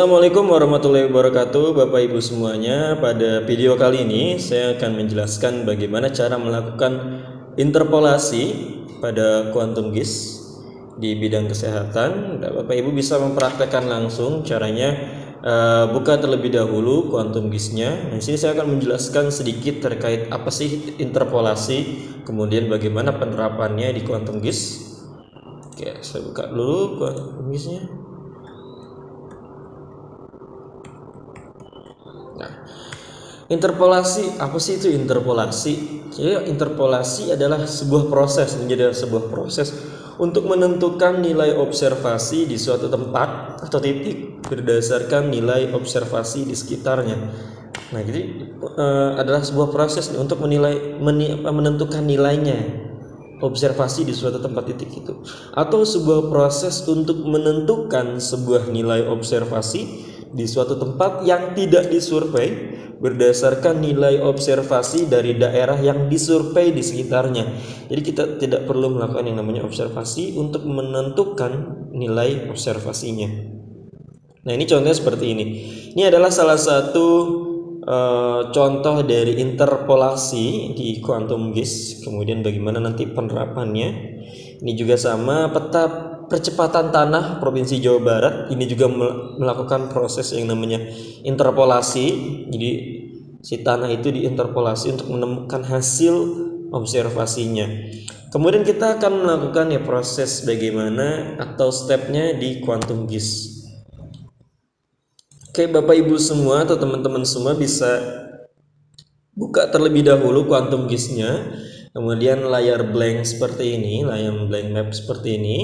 Assalamualaikum warahmatullahi wabarakatuh, Bapak Ibu semuanya. Pada video kali ini saya akan menjelaskan bagaimana cara melakukan interpolasi pada quantum GIS di bidang kesehatan. Bapak Ibu bisa mempraktekkan langsung caranya. Buka terlebih dahulu quantum GIS-nya. Di sini saya akan menjelaskan sedikit terkait apa sih interpolasi, kemudian bagaimana penerapannya di quantum GIS. Oke, saya buka dulu quantum GIS-nya. Nah, interpolasi, apa sih itu interpolasi? Jadi interpolasi adalah sebuah proses, menjadi sebuah proses untuk menentukan nilai observasi di suatu tempat atau titik berdasarkan nilai observasi di sekitarnya. Nah, jadi adalah sebuah proses untuk menentukan nilainya observasi di suatu tempat titik itu, atau sebuah proses untuk menentukan sebuah nilai observasi di suatu tempat yang tidak disurvei berdasarkan nilai observasi dari daerah yang disurvei di sekitarnya. Jadi kita tidak perlu melakukan yang namanya observasi untuk menentukan nilai observasinya. Nah, ini contohnya seperti ini. Ini adalah salah satu contoh dari interpolasi di quantum GIS. Kemudian bagaimana nanti penerapannya. Ini juga sama, peta percepatan tanah Provinsi Jawa Barat ini juga melakukan proses yang namanya interpolasi. Jadi si tanah itu diinterpolasi untuk menemukan hasil observasinya. Kemudian kita akan melakukan proses bagaimana atau stepnya di quantum GIS. Oke, Bapak Ibu semua atau teman-teman semua bisa buka terlebih dahulu quantum GIS-nya. Kemudian layar blank seperti ini, layar blank map seperti ini.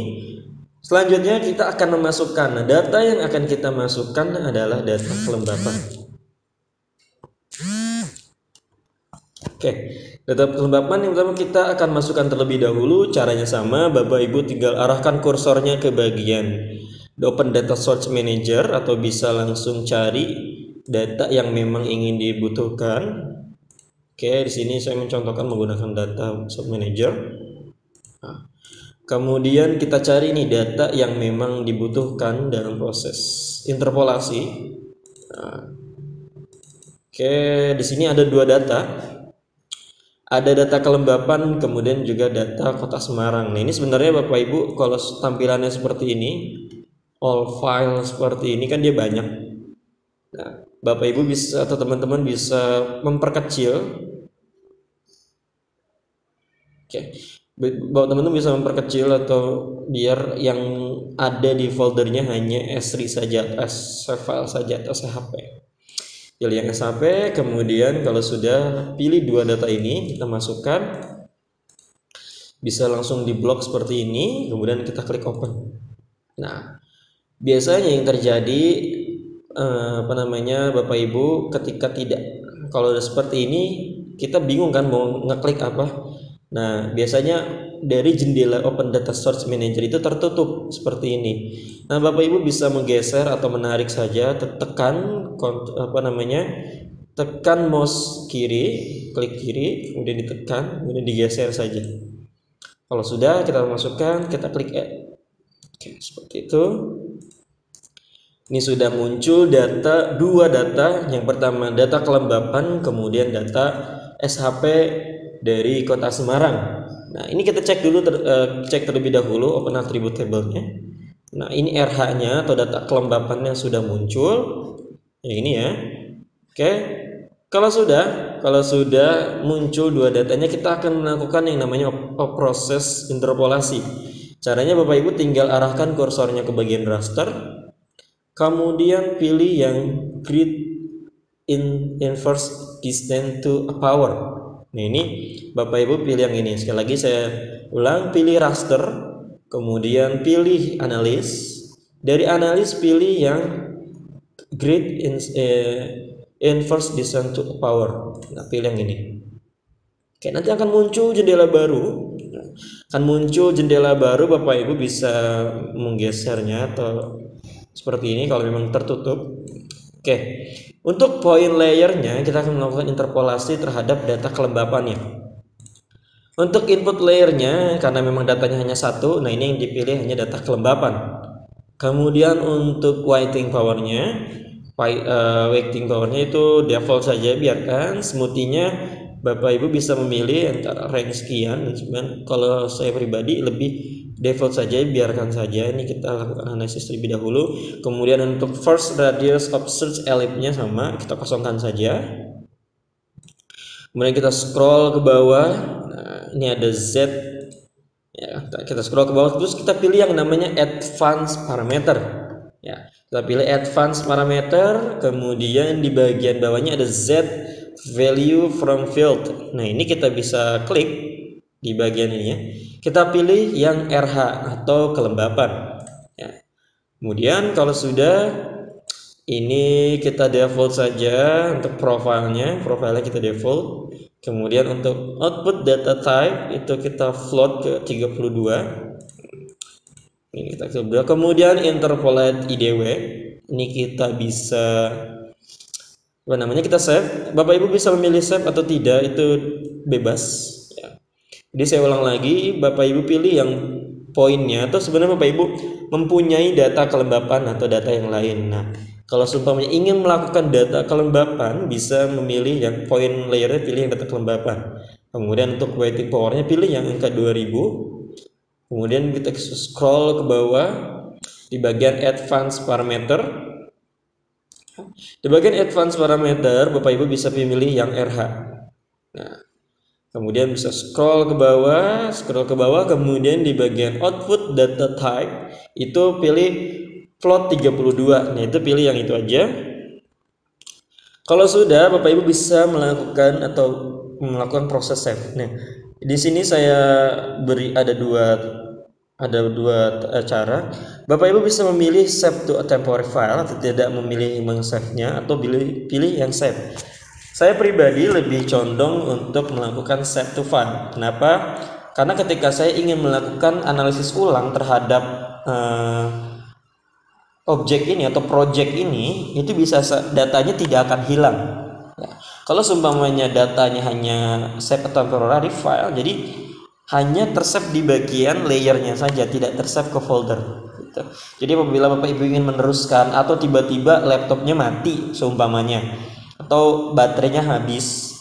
Selanjutnya kita akan memasukkan data yang akan kita masukkan adalah data kelembapan. Oke, data kelembapan yang pertama kita akan masukkan terlebih dahulu. Caranya sama, Bapak Ibu tinggal arahkan kursornya ke bagian Open Data Source Manager atau bisa langsung cari data yang memang ingin dibutuhkan. Oke, di sini saya mencontohkan menggunakan Data Source Manager. Nah, kemudian kita cari nih data yang memang dibutuhkan dalam proses interpolasi. Nah, oke, di sini ada dua data. Ada data kelembapan, kemudian juga data Kota Semarang. Nah, ini sebenarnya Bapak Ibu kalau tampilannya seperti ini, all file seperti ini kan dia banyak. Nah, Bapak Ibu bisa atau teman-teman bisa memperkecil. Oke. Teman-teman bisa memperkecil atau biar yang ada di foldernya hanya S3 saja, S file saja atau SHP. Pilih yang SHP, kemudian kalau sudah pilih dua data ini kita masukkan, bisa langsung di blok seperti ini, kemudian kita klik open. Nah, biasanya yang terjadi Bapak Ibu ketika kalau udah seperti ini kita bingung kan mau ngeklik apa. Nah, biasanya dari jendela Open Data Source Manager itu tertutup seperti ini. Nah, Bapak Ibu bisa menggeser atau menarik saja, tekan mouse kiri, klik kiri, kemudian ditekan, kemudian digeser saja. Kalau sudah kita masukkan, kita klik add. Oke, seperti itu. Ini sudah muncul dua data. Yang pertama data kelembapan, kemudian data SHP dari Kota Semarang. Nah, ini kita cek dulu cek terlebih dahulu Open Attribute Table-nya. Nah, ini RH-nya atau data kelembapannya sudah muncul. Yang ini ya. Oke. Kalau sudah muncul dua datanya, kita akan melakukan yang namanya proses interpolasi. Caranya Bapak Ibu tinggal arahkan kursornya ke bagian raster. Kemudian pilih yang grid inverse distance to a power. Nah, ini Bapak Ibu pilih yang ini. Sekali lagi saya ulang, pilih raster, kemudian pilih analis. Dari analis pilih yang grid inverse distance to a power. Nah, pilih yang ini. Oke, nanti akan muncul jendela baru. Bapak Ibu bisa menggesernya atau seperti ini kalau memang tertutup. Oke, untuk point layernya kita akan melakukan interpolasi terhadap data kelembapannya. Untuk input layernya, karena memang datanya hanya satu, nah ini yang dipilih hanya data kelembapan. Kemudian untuk weighting powernya itu default saja, biarkan. Smoothie-nya Bapak Ibu bisa memilih antara range sekian dan sekian. Kalau saya pribadi lebih default saja, biarkan saja. Ini kita lakukan analisis terlebih dahulu. Kemudian untuk first radius of search ellipse-nya sama, kita kosongkan saja. Kemudian kita scroll ke bawah. Nah, ini ada Z. Ya, kita scroll ke bawah, terus kita pilih yang namanya advanced parameter. Ya, kita pilih advanced parameter, kemudian di bagian bawahnya ada Z value from field. Nah, ini kita bisa klik di bagian ini ya. Kita pilih yang RH atau kelembapan. Ya. Kemudian kalau sudah, ini kita default saja untuk profilnya kita default. Kemudian untuk output data type itu kita float ke 32. Ini kita coba. Kemudian interpolate IDW. Ini kita bisa kita save. Bapak Ibu bisa memilih save atau tidak, itu bebas ya. Jadi saya ulang lagi, Bapak Ibu pilih yang poinnya, atau sebenarnya Bapak Ibu mempunyai data kelembapan atau data yang lain. Nah, kalau seumpamanya ingin melakukan data kelembapan, bisa memilih yang point layernya, pilih yang data kelembapan. Kemudian untuk weighting powernya pilih yang angka 2000. Kemudian kita scroll ke bawah di bagian advanced parameter. Di bagian advanced parameter, Bapak Ibu bisa memilih yang RH. Nah, kemudian bisa scroll ke bawah, kemudian di bagian output data type itu pilih float 32. Nah, itu pilih yang itu aja. Kalau sudah, Bapak Ibu bisa melakukan proses save. Nah, di sini saya beri ada dua cara. Bapak Ibu bisa memilih save to a temporary file atau tidak memilih meng-save-nya, atau pilih yang save. Saya pribadi lebih condong untuk melakukan save to file. Kenapa? Karena ketika saya ingin melakukan analisis ulang terhadap objek ini atau project ini, itu bisa datanya tidak akan hilang. Ya. Kalau seumpamanya datanya hanya save temporary file, jadi hanya tersave di bagian layernya saja, tidak tersave ke folder. Gitu. Jadi apabila Bapak Ibu ingin meneruskan atau tiba-tiba laptopnya mati seumpamanya, atau baterainya habis,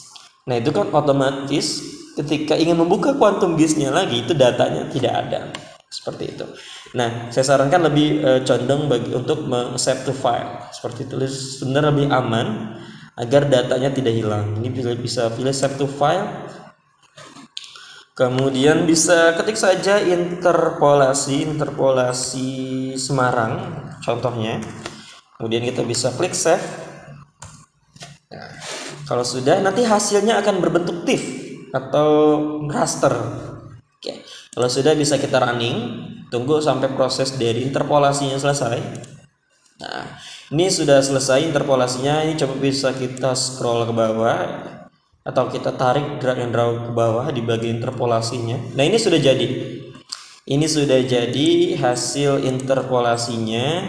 nah itu kan otomatis ketika ingin membuka quantum disk-nya lagi, itu datanya tidak ada. Seperti itu. Nah, saya sarankan lebih condong untuk save to file seperti itu. Sebenarnya lebih aman agar datanya tidak hilang. Ini bisa pilih save to file. Kemudian bisa ketik saja interpolasi Semarang contohnya. Kemudian kita bisa klik save. Nah, kalau sudah, nanti hasilnya akan berbentuk TIFF atau raster. Oke. Kalau sudah, bisa kita running, tunggu sampai proses dari interpolasinya selesai. Nah, ini sudah selesai interpolasinya. Ini coba bisa kita scroll ke bawah atau kita tarik drag and drop ke bawah di bagian interpolasinya. Nah, ini sudah jadi. Ini sudah jadi hasil interpolasinya.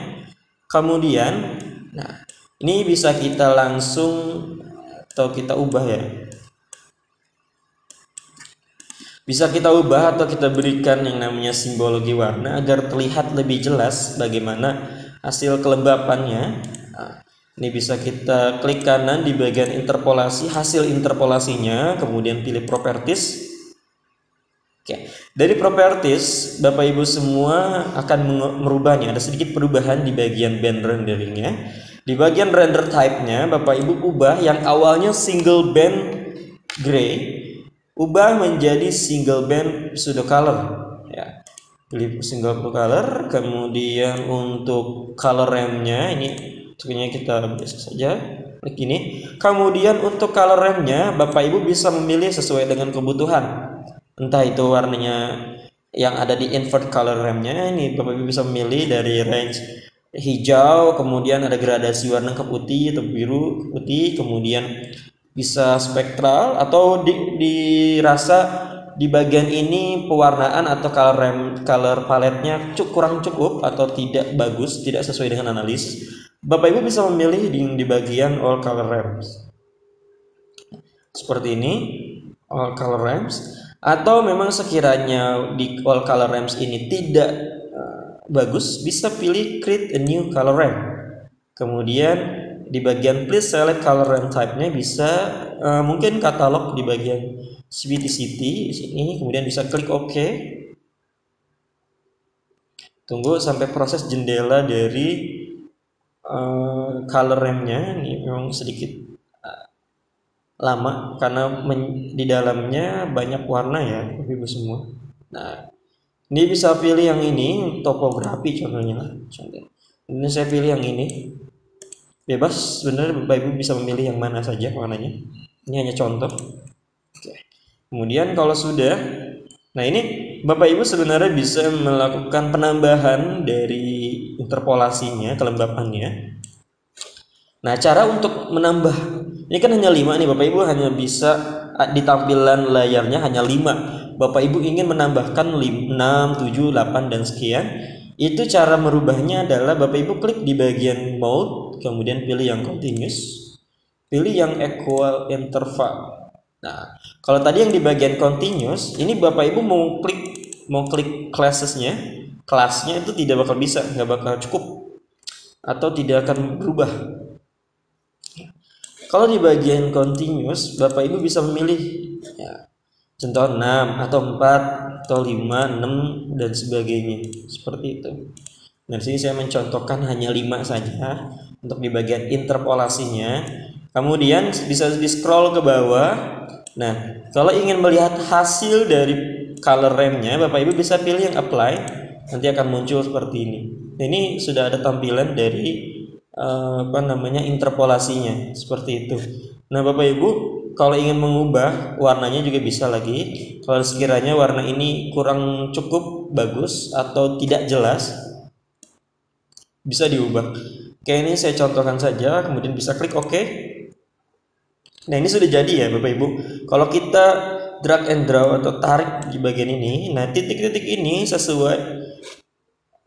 Kemudian, nah, ini bisa kita langsung atau kita ubah ya. Bisa kita ubah atau kita berikan yang namanya simbologi warna agar terlihat lebih jelas bagaimana hasil kelembapannya. Nah, ini bisa kita klik kanan di bagian interpolasi, hasil interpolasinya, kemudian pilih properties. Oke, dari properties Bapak Ibu semua akan merubahnya. Ada sedikit perubahan di bagian band renderingnya. Di bagian render type-nya Bapak Ibu ubah yang awalnya single band gray, ubah menjadi single band pseudo color ya. Pilih single color. Kemudian untuk color RAM-nya ini tentunya kita biasa saja klik ini. Kemudian untuk color RAM-nya Bapak Ibu bisa memilih sesuai dengan kebutuhan, entah itu warnanya yang ada di invert color RAM-nya. Ini Bapak Ibu bisa memilih dari range hijau, kemudian ada gradasi warna ke putih atau biru, putih, kemudian bisa spektral, atau dirasa di bagian ini pewarnaan atau color paletnya kurang cukup atau tidak bagus, tidak sesuai dengan analis. Bapak Ibu bisa memilih di bagian all color ramps seperti ini, all color ramps. Atau memang sekiranya di all color ramps ini tidak bagus, bisa pilih create a new color ramp. Kemudian di bagian please select color ramp type-nya bisa mungkin katalog di bagian city di sini, kemudian bisa klik OK. Tunggu sampai proses jendela dari color ramp-nya ini memang sedikit lama karena di dalamnya banyak warna ya Ibu semua. Nah, ini bisa pilih yang ini topografi contohnya. Ini saya pilih yang ini. Bebas sebenarnya Bapak Ibu bisa memilih yang mana saja warnanya. Ini hanya contoh. Oke. Kemudian kalau sudah, nah ini Bapak Ibu sebenarnya bisa melakukan penambahan dari interpolasinya, kelembapannya. Nah, cara untuk menambah, ini kan hanya 5 nih Bapak Ibu, hanya bisa di tampilan layarnya hanya 5. Bapak Ibu ingin menambahkan 6, 7, 8 dan sekian. Itu cara merubahnya adalah Bapak Ibu klik di bagian mode, kemudian pilih yang continuous, pilih yang equal interval. Nah, kalau tadi yang di bagian continuous, ini Bapak Ibu mau klik kelasnya itu tidak bakal bisa, nggak bakal cukup atau tidak akan berubah. Kalau di bagian continuous, Bapak Ibu bisa memilih ya, contoh 6 atau 4 atau 5, 6 dan sebagainya seperti itu. Nah, di sini saya mencontohkan hanya 5 saja untuk di bagian interpolasinya. Kemudian bisa di scroll ke bawah. Nah, kalau ingin melihat hasil dari color ramp-nya, Bapak Ibu bisa pilih yang apply. Nanti akan muncul seperti ini. Nah, ini sudah ada tampilan dari interpolasinya seperti itu. Nah, Bapak Ibu kalau ingin mengubah warnanya juga bisa lagi. Kalau sekiranya warna ini kurang cukup bagus atau tidak jelas, bisa diubah. Oke, ini saya contohkan saja, kemudian bisa klik OK. Nah, ini sudah jadi ya Bapak Ibu. Kalau kita drag and draw atau tarik di bagian ini, nah titik-titik ini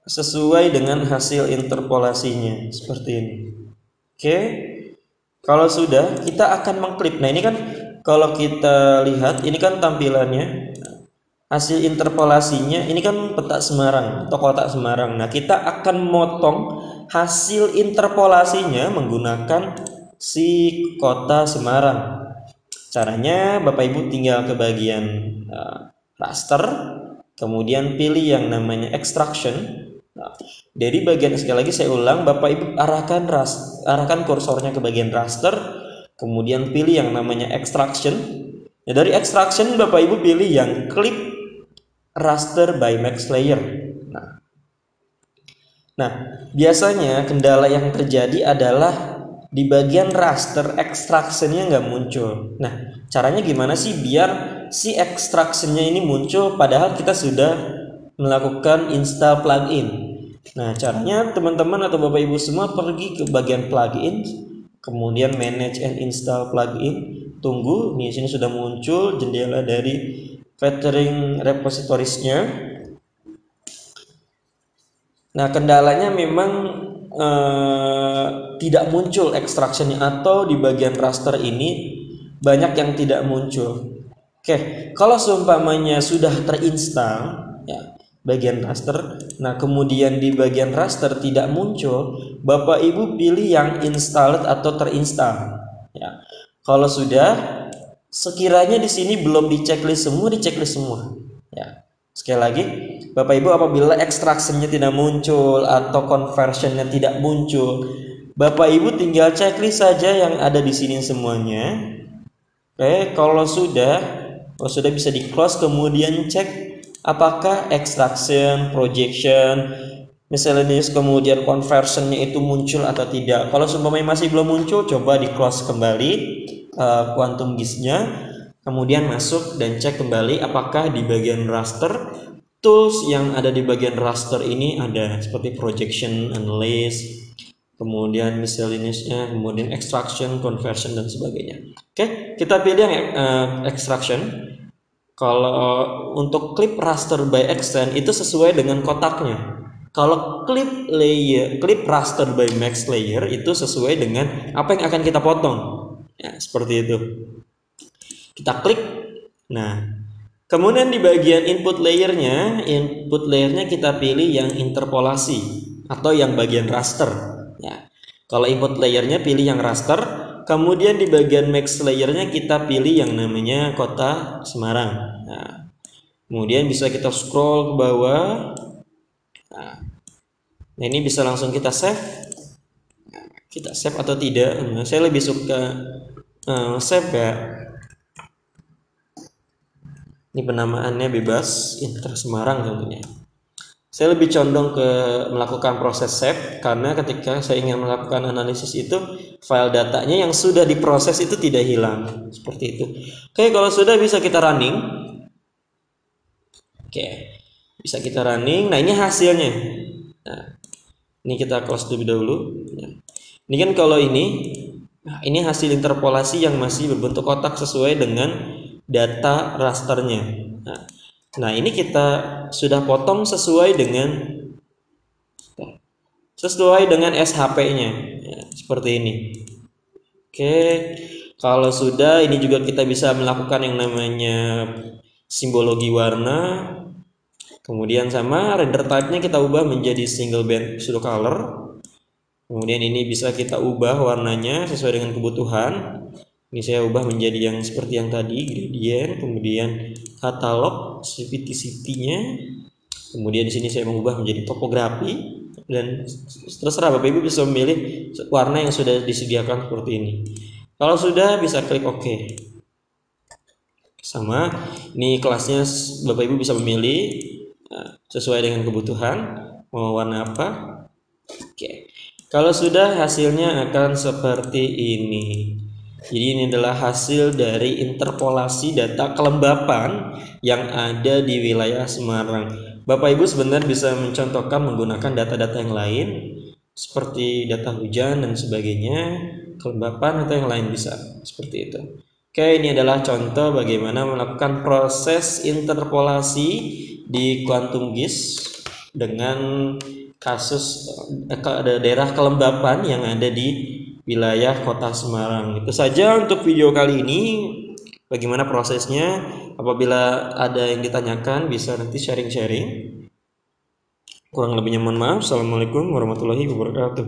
sesuai dengan hasil interpolasinya seperti ini. Oke. Kalau sudah, kita akan mengklip. Nah, ini kan kalau kita lihat, ini kan tampilannya hasil interpolasinya. Ini kan peta Semarang atau kota Semarang. Nah, kita akan motong hasil interpolasinya menggunakan si kota Semarang. Caranya Bapak Ibu tinggal ke bagian raster, kemudian pilih yang namanya extraction. Nah, dari bagian sekali lagi saya ulang, Bapak Ibu arahkan kursornya ke bagian raster, kemudian pilih yang namanya extraction. Nah, dari extraction Bapak Ibu pilih yang clip raster by max layer. Nah, biasanya kendala yang terjadi adalah di bagian raster extractionnya nggak muncul. Nah, caranya gimana sih biar si extractionnya ini muncul padahal kita sudah melakukan install plugin? Nah, caranya teman-teman atau Bapak Ibu semua pergi ke bagian plugin, kemudian manage and install plugin. Tunggu, di sini sudah muncul jendela dari Featuring repositoriesnya. Nah, kendalanya memang tidak muncul extractionnya atau di bagian raster ini banyak yang tidak muncul. Oke, kalau seumpamanya sudah terinstall ya bagian raster, nah kemudian di bagian raster tidak muncul, Bapak Ibu pilih yang installed atau terinstall. Ya, kalau sudah, sekiranya di sini belum diceklis semua. Ya, sekali lagi, Bapak Ibu apabila extractionnya tidak muncul atau conversionnya tidak muncul, Bapak Ibu tinggal checklist saja yang ada di sini semuanya. Oke, kalau sudah bisa di close, kemudian cek apakah extraction, projection, miscellaneous, kemudian conversionnya itu muncul atau tidak. Kalau seumpamanya masih belum muncul, coba di close kembali quantum giznya, kemudian masuk dan cek kembali apakah di bagian raster tools yang ada di bagian raster ini ada seperti projection, analysis, kemudian miscellaneousnya, kemudian extraction, conversion dan sebagainya. Oke, kita pilih yang extraction. Kalau untuk clip raster by extend itu sesuai dengan kotaknya. Kalau clip raster by max layer itu sesuai dengan apa yang akan kita potong. Ya, seperti itu. Kita klik. Nah, Kemudian di bagian input layernya kita pilih yang interpolasi atau yang bagian raster. Ya. Kalau input layernya pilih yang raster, kemudian di bagian max layernya kita pilih yang namanya kota Semarang. Nah, kemudian bisa kita scroll ke bawah. Nah, ini bisa langsung kita save. Kita save atau tidak? Nah, saya lebih suka save ya. Ini penamaannya bebas, Inter Semarang tentunya. Saya lebih condong ke melakukan proses save karena ketika saya ingin melakukan analisis itu file datanya yang sudah diproses itu tidak hilang seperti itu. Oke, kalau sudah bisa kita running. Oke, bisa kita running. Nah, ini hasilnya. Nah, ini kita close terlebih dahulu. Ini kan kalau ini hasil interpolasi yang masih berbentuk kotak sesuai dengan data rasternya. Nah, ini kita sudah potong sesuai dengan SHP-nya, ya, seperti ini. Oke, kalau sudah, ini juga kita bisa melakukan yang namanya simbologi warna. Kemudian sama render type-nya kita ubah menjadi single band pseudo color. Kemudian ini bisa kita ubah warnanya sesuai dengan kebutuhan. Ini saya ubah menjadi yang seperti yang tadi, gradient, kemudian katalog, CVT-nya. Kemudian di sini saya mengubah menjadi topografi dan terserah Bapak Ibu bisa memilih warna yang sudah disediakan seperti ini. Kalau sudah bisa klik OK. Sama, ini kelasnya Bapak Ibu bisa memilih sesuai dengan kebutuhan mau warna apa. Oke. Kalau sudah hasilnya akan seperti ini. Jadi ini adalah hasil dari interpolasi data kelembapan yang ada di wilayah Semarang. Bapak Ibu sebenarnya bisa mencontohkan menggunakan data-data yang lain seperti data hujan dan sebagainya, kelembapan atau yang lain bisa seperti itu. Oke, ini adalah contoh bagaimana melakukan proses interpolasi di Quantum GIS dengan kasus daerah kelembapan yang ada di wilayah Kota Semarang. Itu saja untuk video kali ini. Bagaimana prosesnya? Apabila ada yang ditanyakan bisa nanti sharing-sharing. Kurang lebihnya mohon maaf. Assalamualaikum warahmatullahi wabarakatuh.